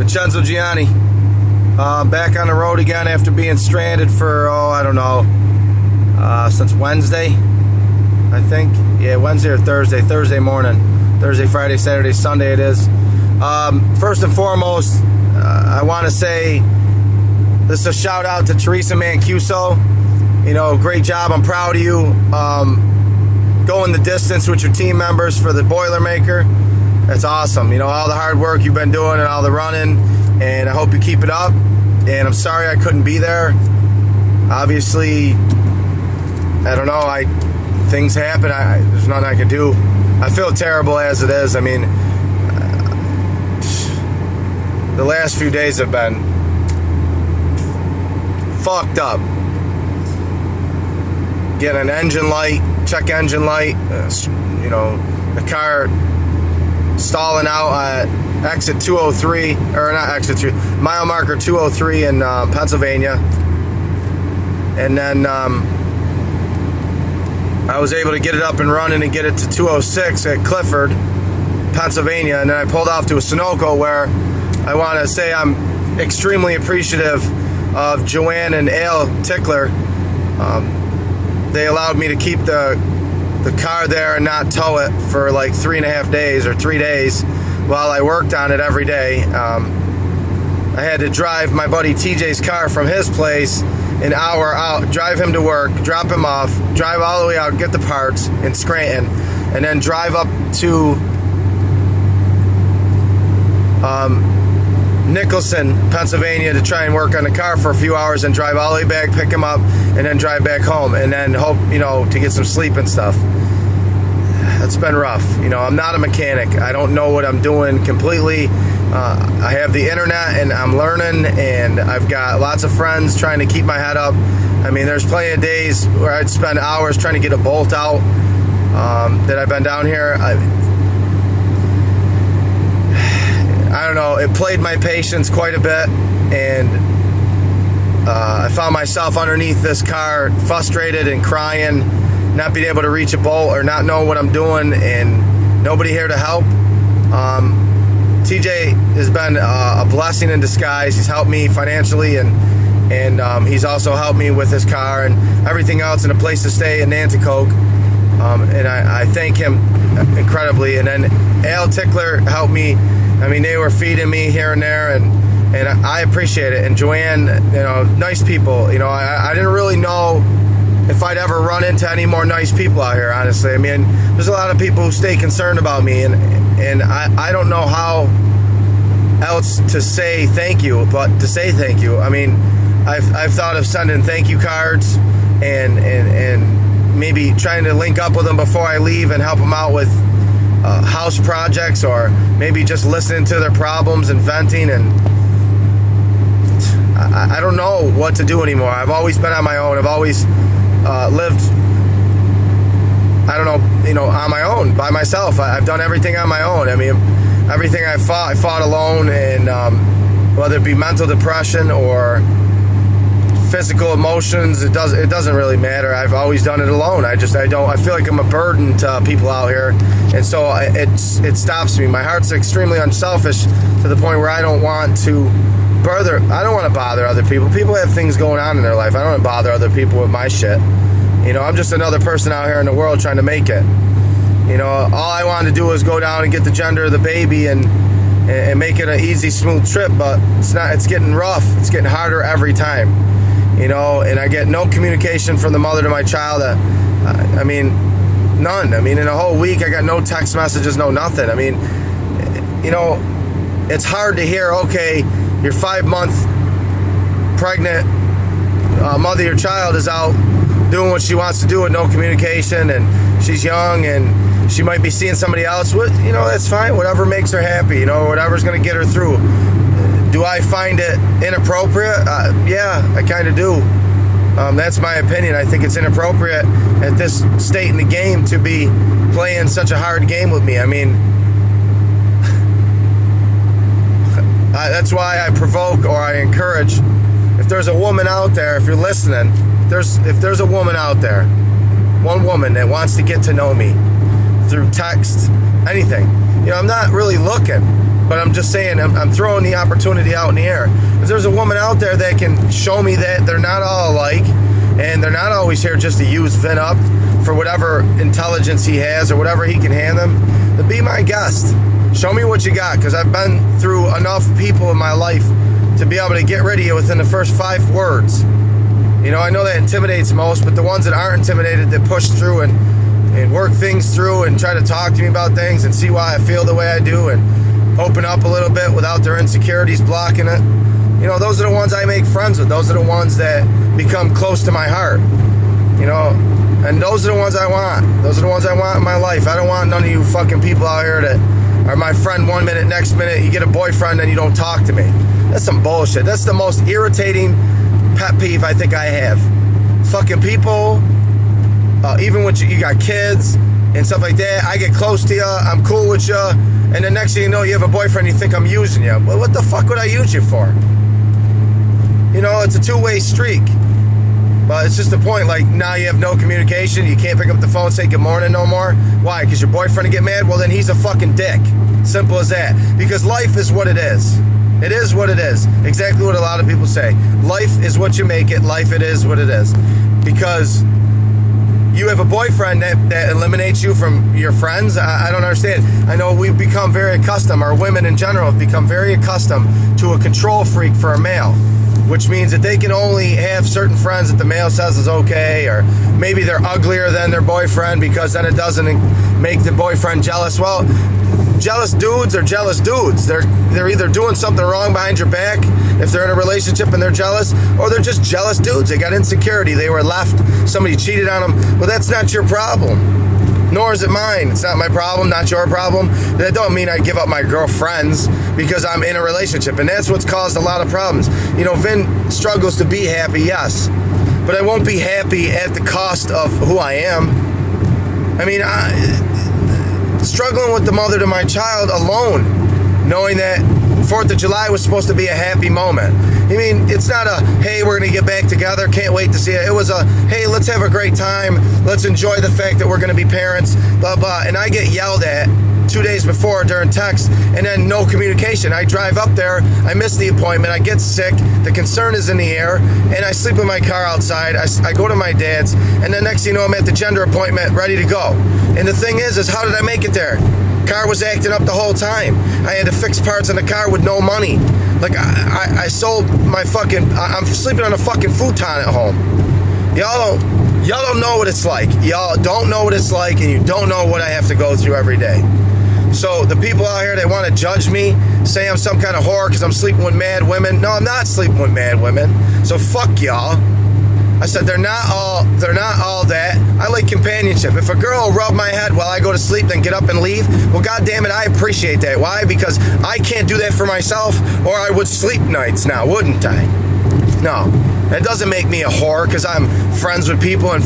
Vincenzo Gianni, back on the road again after being stranded for, I don't know, since Wednesday, I think. Yeah, Wednesday or Thursday morning. Thursday, Friday, Saturday, Sunday it is. First and foremost, I want to say this is a shout out to Teresa Mancuso. You know, great job. I'm proud of you. Going the distance with your team members for the Boilermaker. That's awesome. You know, all the hard work you've been doing and all the running, and I hope you keep it up. And I'm sorry I couldn't be there. Obviously, I don't know, things happen. There's nothing I can do. I feel terrible as it is. I mean, the last few days have been fucked up. Getting an engine light, check engine light, you know, the car stalling out at exit 203, or not exit 2, mile marker 203 in Pennsylvania. And then I was able to get it up and running and get it to 206 at Clifford, Pennsylvania. And then I pulled off to a Sunoco, where I want to say I'm extremely appreciative of Joanne and Al Tickler. They allowed me to keep the car there and not tow it for like 3.5 days or 3 days while I worked on it every day. I had to drive my buddy TJ's car from his place an hour out, drive him to work, drop him off, drive all the way out, get the parts in Scranton, and then drive up to Nicholson, Pennsylvania to try and work on the car for a few hours and drive all the way back, pick him up, and then drive back home, and then hope, you know, to get some sleep and stuff. It's been rough. You know, I'm not a mechanic. I don't know what I'm doing completely. I have the internet and I'm learning, and I've got lots of friends trying to keep my head up. I mean, there's plenty of days where I'd spend hours trying to get a bolt out that I've been down here. I don't know, it played my patience quite a bit, and I found myself underneath this car frustrated and crying, not being able to reach a bolt or not knowing what I'm doing, and nobody here to help. TJ has been a blessing in disguise. He's helped me financially, and he's also helped me with his car and everything else, and a place to stay in Nanticoke. And I thank him incredibly. And then Al Tickler helped me. I mean, they were feeding me here and there, and I appreciate it. And Joanne, you know, nice people. You know, I didn't really know if I'd ever run into any more nice people out here, honestly. I mean, there's a lot of people who stay concerned about me, and I don't know how else to say thank you, but to say thank you. I mean, I've thought of sending thank you cards and maybe trying to link up with them before I leave and help them out with house projects, or maybe just listening to their problems and venting. And I don't know what to do anymore. I've always been on my own. I've always lived, I don't know, you know, on my own, by myself. I've done everything on my own. I mean, everything I fought alone, and whether it be mental depression or physical emotions, it doesn't really matter. I've always done it alone. I feel like I'm a burden to people out here, and so it stops me. My heart's extremely unselfish to the point where I don't want to bother other people. People have things going on in their life. I don't want to bother other people with my shit. You know, I'm just another person out here in the world trying to make it. You know, all I wanted to do was go down and get the gender of the baby and make it an easy, smooth trip, but it's not. It's getting rough. It's getting harder every time. You know, and I get no communication from the mother to my child. I mean, none. I mean, in a whole week, I got no text messages, no nothing. I mean, you know, it's hard to hear, okay, your 5-month pregnant mother of your child is out doing what she wants to do with no communication, and she's young, and she might be seeing somebody else. You know, that's fine. Whatever makes her happy, you know, whatever's going to get her through. Do I find it inappropriate? Yeah, I kind of do. That's my opinion. I think it's inappropriate at this state in the game to be playing such a hard game with me. I mean, that's why I provoke, or I encourage. If there's a woman out there, if you're listening, if there's a woman out there, one woman that wants to get to know me through text, anything, you know, I'm not really looking. But I'm just saying, I'm throwing the opportunity out in the air. If there's a woman out there that can show me that they're not all alike, and they're not always here just to use Vin up for whatever intelligence he has or whatever he can hand them, then be my guest. Show me what you got, because I've been through enough people in my life to be able to get rid of you within the first 5 words. You know, I know that intimidates most, but the ones that aren't intimidated, that push through and work things through and try to talk to me about things and see why I feel the way I do and open up a little bit without their insecurities blocking it. You know, those are the ones I make friends with. Those are the ones that become close to my heart. You know, and those are the ones I want. Those are the ones I want in my life. I don't want none of you fucking people out here that are my friend one minute, next minute you get a boyfriend and you don't talk to me. That's some bullshit. That's the most irritating pet peeve I think I have. Fucking people, even when you got kids and stuff like that, I get close to you, I'm cool with you, and the next thing you know, you have a boyfriend, you think I'm using you. Well, what the fuck would I use you for? You know, it's a two-way streak. But it's just the point, like, now you have no communication, you can't pick up the phone and say good morning no more. Why? Because your boyfriend will get mad? Well, then he's a fucking dick. Simple as that. Because life is what it is. It is what it is. Exactly what a lot of people say. Life is what you make it. Life, it is what it is. Because you have a boyfriend that eliminates you from your friends. I don't understand. I know we've become very accustomed, or women in general have become very accustomed to a control freak for a male, which means that they can only have certain friends that the male says is okay, or maybe they're uglier than their boyfriend because then it doesn't make the boyfriend jealous. Well, jealous dudes are jealous dudes. They're either doing something wrong behind your back if they're in a relationship and they're jealous, or they're just jealous dudes. They got insecurity. They were left. Somebody cheated on them. Well, that's not your problem. Nor is it mine. It's not my problem, not your problem. That don't mean I give up my girlfriends because I'm in a relationship. And that's what's caused a lot of problems. You know, Vin struggles to be happy, yes. But I won't be happy at the cost of who I am. I mean, struggling with the mother to my child alone, knowing that 4th of July was supposed to be a happy moment. I mean, it's not a, hey, we're going to get back together, can't wait to see it. It was a, hey, let's have a great time. Let's enjoy the fact that we're going to be parents, blah, blah. And I get yelled at 2 days before during text, and then no communication. I drive up there, I miss the appointment, I get sick, the concern is in the air, and I sleep in my car outside. I go to my dad's, and then next thing you know, I'm at the gender appointment ready to go. And the thing is how did I make it there? Car was acting up the whole time. I had to fix parts on the car with no money. Like, I sold my fucking, I'm sleeping on a fucking futon at home. Y'all don't know what it's like. Y'all don't know what it's like, and you don't know what I have to go through every day. So the people out here that want to judge me, say I'm some kind of whore because I'm sleeping with mad women. No, I'm not sleeping with mad women. So fuck y'all. I said they're not all that. I like companionship. If a girl will rub my head while I go to sleep, then get up and leave, well, goddamn it, I appreciate that. Why? Because I can't do that for myself, or I would sleep nights now, wouldn't I? No, that doesn't make me a whore because I'm friends with people and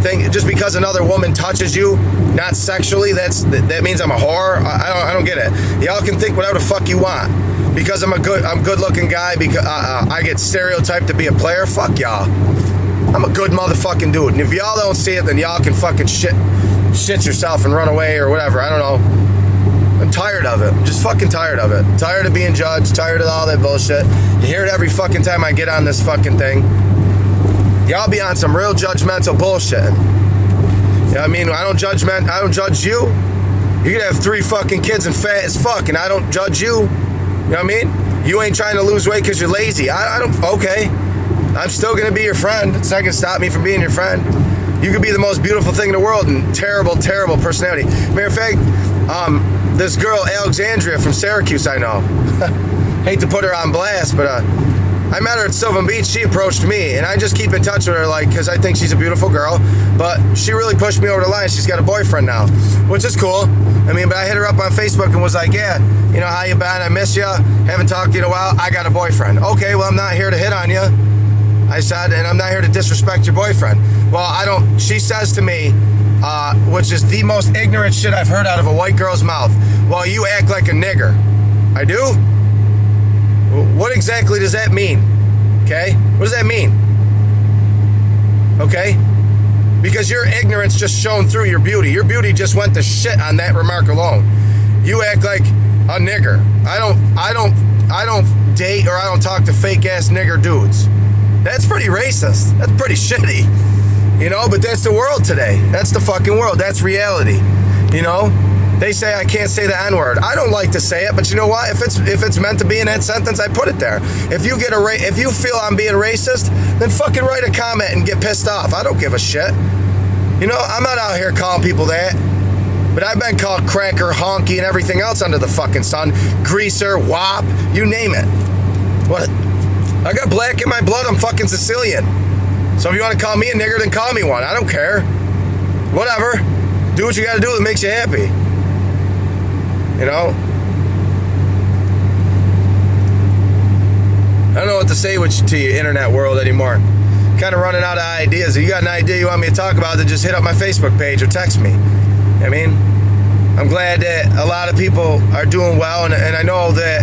think just because another woman touches you, not sexually, that means I'm a whore. I don't get it. Y'all can think whatever the fuck you want. Because I'm good looking guy, because I get stereotyped to be a player. Fuck y'all. I'm a good motherfucking dude. And if y'all don't see it, then y'all can fucking shit yourself and run away or whatever. I don't know. I'm tired of it. I'm just fucking tired of it. Tired of being judged. Tired of all that bullshit. You hear it every fucking time I get on this fucking thing. Y'all be on some real judgmental bullshit. You know what I mean? I don't judge you. You could have 3 fucking kids and fat as fuck, and I don't judge you. You know what I mean? You ain't trying to lose weight because you're lazy. I don't, okay. I'm still going to be your friend. It's not going to stop me from being your friend. You could be the most beautiful thing in the world and terrible, terrible personality. Matter of fact, this girl, Alexandria from Syracuse, I know. Hate to put her on blast, but I met her at Sylvan Beach. She approached me, and I just keep in touch with her, like, because I think she's a beautiful girl. But she really pushed me over the line. She's got a boyfriend now, which is cool. I mean, but I hit her up on Facebook and was like, yeah, you know, how you been? I miss you. Haven't talked to you in a while. I got a boyfriend. Okay, well, I'm not here to hit on you. I said, and I'm not here to disrespect your boyfriend. Well, she says to me, which is the most ignorant shit I've heard out of a white girl's mouth. Well, you act like a nigger. I do? What exactly does that mean? Okay? What does that mean? Okay? Because your ignorance just shone through your beauty. Your beauty just went to shit on that remark alone. You act like a nigger. I don't date or I don't talk to fake ass nigger dudes. That's pretty racist. That's pretty shitty. You know, but that's the world today. That's the fucking world. That's reality. You know? They say I can't say the N-word. I don't like to say it, but you know what? If it's meant to be in that sentence, I put it there. If you feel I'm being racist, then fucking write a comment and get pissed off. I don't give a shit. You know, I'm not out here calling people that. But I've been called cracker, honky, and everything else under the fucking sun. Greaser, wop, you name it. What? I got black in my blood. I'm fucking Sicilian. So if you want to call me a nigger, then call me one. I don't care. Whatever. Do what you got to do that makes you happy. You know? I don't know what to say to you, internet world, anymore. Kind of running out of ideas. If you got an idea you want me to talk about, then just hit up my Facebook page or text me. I mean, I'm glad that a lot of people are doing well, and I know that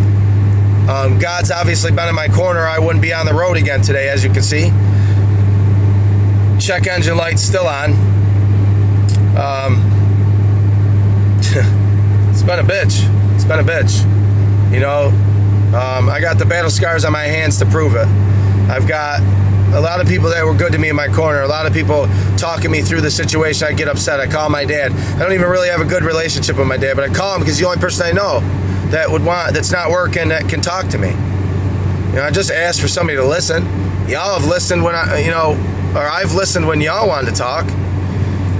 God's obviously been in my corner. I wouldn't be on the road again today, as you can see. Check engine light's still on. It's been a bitch. It's been a bitch. You know, I got the battle scars on my hands to prove it. I've got a lot of people that were good to me in my corner. A lot of people talking me through the situation. I get upset. I call my dad. I don't even really have a good relationship with my dad, but I call him because he's the only person I know that's not working that can talk to me. You know, I just asked for somebody to listen. Y'all have listened when I've listened when y'all wanted to talk.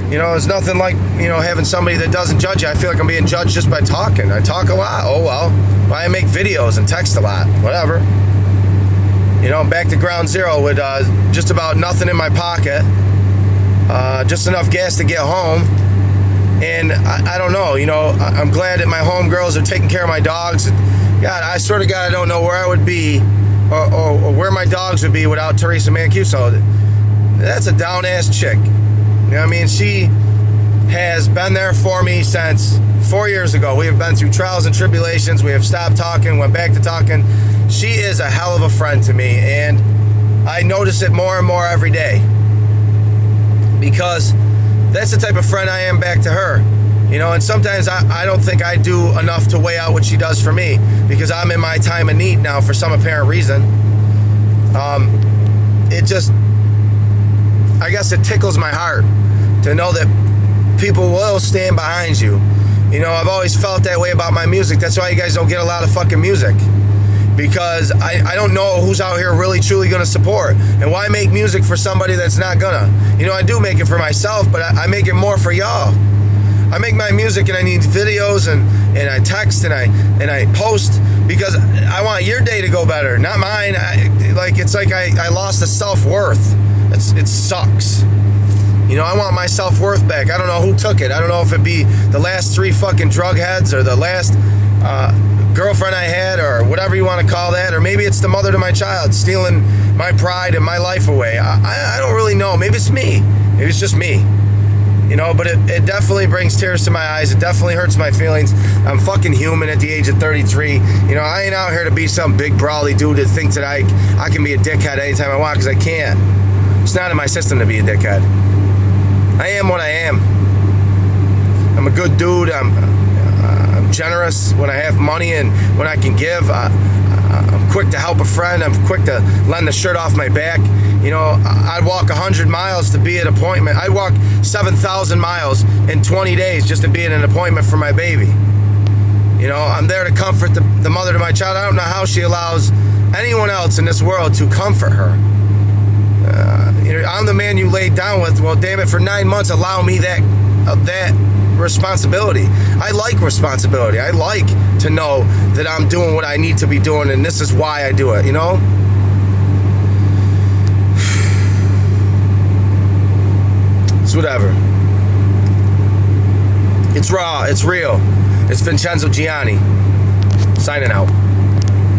You know, it's nothing like, you know, having somebody that doesn't judge you. I feel like I'm being judged just by talking. I talk a lot. Oh, well. I make videos and text a lot. Whatever. You know, I'm back to ground zero with just about nothing in my pocket. Just enough gas to get home. And I don't know, you know, I'm glad that my homegirls are taking care of my dogs. God, I swear to God, I don't know where I would be or where my dogs would be without Teresa Mancuso. That's a down-ass chick. You know what I mean? She has been there for me since 4 years ago. We have been through trials and tribulations. We have stopped talking, went back to talking. She is a hell of a friend to me, and I notice it more and more every day because that's the type of friend I am back to her. You know, and sometimes I don't think I do enough to weigh out what she does for me because I'm in my time of need now for some apparent reason. I guess it tickles my heart to know that people will stand behind you. You know, I've always felt that way about my music. That's why you guys don't get a lot of fucking music. Because I don't know who's out here really truly gonna support. And why make music for somebody that's not gonna? You know, I do make it for myself, but I make it more for y'all. I make my music and I need videos and I text and I post because I want your day to go better, not mine. It's like I lost the self-worth. It sucks. You know, I want my self-worth back. I don't know who took it. I don't know if it be the last 3 fucking drug heads or the last girlfriend I had or whatever you want to call that, or maybe it's the mother to my child stealing my pride and my life away. I don't really know. Maybe it's me. Maybe it's just me. You know, but it definitely brings tears to my eyes. It definitely hurts my feelings. I'm fucking human at the age of 33. You know, I ain't out here to be some big brawly dude that thinks that I can be a dickhead anytime I want, because I can't. It's not in my system to be a dickhead. I am what I am. I'm a good dude. I'm generous when I have money and when I can give. I'm quick to help a friend. I'm quick to lend the shirt off my back. You know, I'd walk 100 miles to be at an appointment. I'd walk 7,000 miles in 20 days just to be at an appointment for my baby. You know, I'm there to comfort the mother to my child. I don't know how she allows anyone else in this world to comfort her. You know, I'm the man you laid down with. Well, damn it, for 9 months, allow me that responsibility. I like responsibility. I like to know that I'm doing what I need to be doing, and this is why I do it, you know? It's whatever. It's raw. It's real. It's Vincenzo Gianni. Signing out.